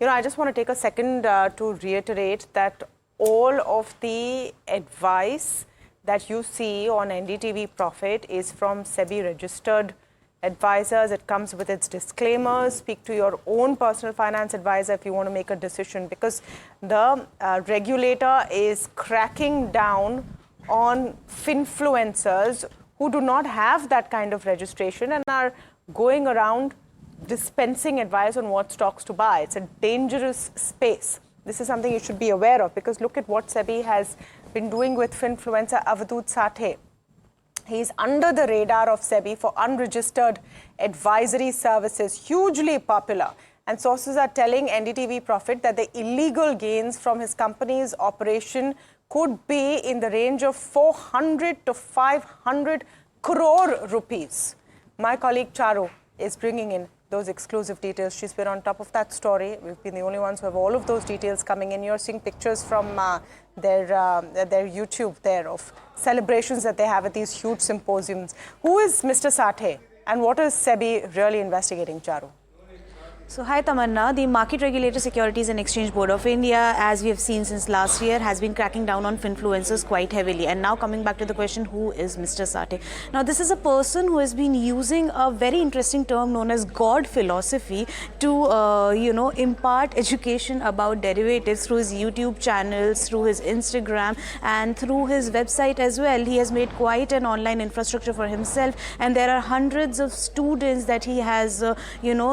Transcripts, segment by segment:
I just want to take a second to reiterate that all of the advice that you see on NDTV Profit is from SEBI registered advisors. It comes with its disclaimers. Speak to your own personal finance advisor if you want to make a decision, because the regulator is cracking down on finfluencers who do not have that kind of registration and are going around dispensing advice on what stocks to buy. It's a dangerous space. This is something you should be aware of, because look at what SEBI has been doing with finfluencer Avadhoot Sathe. He's under the radar of SEBI for unregistered advisory services, hugely popular. And sources are telling NDTV Profit that the illegal gains from his company's operation could be in the range of 400 to 500 crore rupees. My colleague Charu is bringing in those exclusive details. She's been on top of that story. We've been the only ones who have all of those details coming in. You're seeing pictures from their YouTube there of celebrations that they have at these huge symposiums. Who is Mr. Sathe and what is SEBI really investigating, Charu? So, hi Tamanna. The Market Regulator Securities and Exchange Board of India, as we have seen since last year, has been cracking down on finfluencers quite heavily. And now coming back to the question, who is Mr. Sathe? Now, this is a person who has been using a very interesting term known as God philosophy to, impart education about derivatives through his YouTube channels, through his Instagram and through his website as well. He has made quite an online infrastructure for himself, and there are hundreds of students that he has,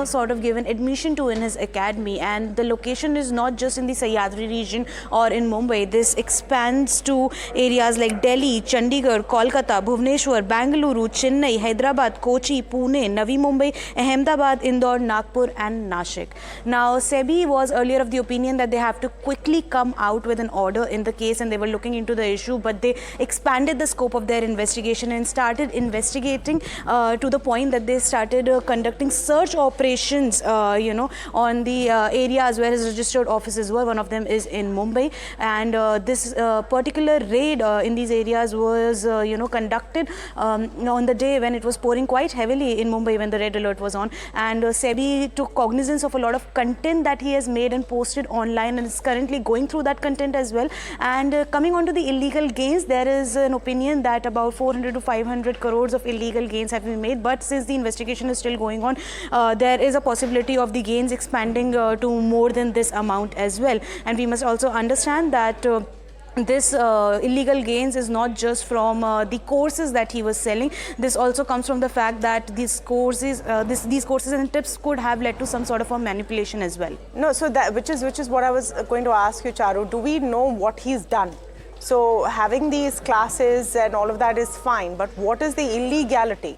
sort of given admission to in his academy. And the location is not just in the Sahyadri region or in Mumbai. This expands to areas like Delhi, Chandigarh, Kolkata, Bhubaneswar, Bangalore, Chennai, Hyderabad, Kochi, Pune, Navi Mumbai, Ahmedabad, Indore, Nagpur and Nashik. Now, SEBI was earlier of the opinion that they have to quickly come out with an order in the case, and they were looking into the issue, but they expanded the scope of their investigation and started investigating to the point that they started conducting search operations on the areas where his registered offices were. One of them is in Mumbai, and this particular raid in these areas was, conducted on the day when it was pouring quite heavily in Mumbai when the red alert was on. And SEBI took cognizance of a lot of content that he has made and posted online, and is currently going through that content as well. And coming on to the illegal gains, there is an opinion that about 400 to 500 crores of illegal gains have been made. But since the investigation is still going on, there is a possibility of the gains expanding to more than this amount as well. And we must also understand that this illegal gains is not just from the courses that he was selling. This also comes from the fact that these courses, these courses and tips could have led to some sort of a manipulation as well. No, so that which is what I was going to ask you, Charu. Do we know what he's done? So having these classes and all of that is fine, but what is the illegality?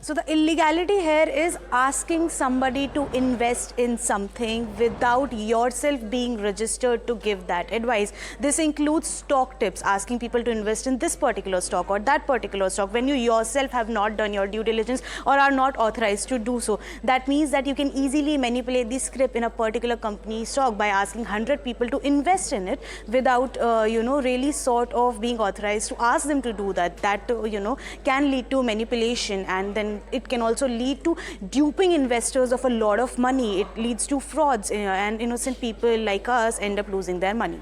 So the illegality here is asking somebody to invest in something without yourself being registered to give that advice. This includes stock tips, asking people to invest in this particular stock or that particular stock when you yourself have not done your due diligence or are not authorized to do so. That means that you can easily manipulate the script in a particular company stock by asking 100 people to invest in it without, really sort of being authorized to ask them to do that. That, can lead to manipulation, and then it can also lead to duping investors of a lot of money. It leads to frauds, and innocent people like us end up losing their money.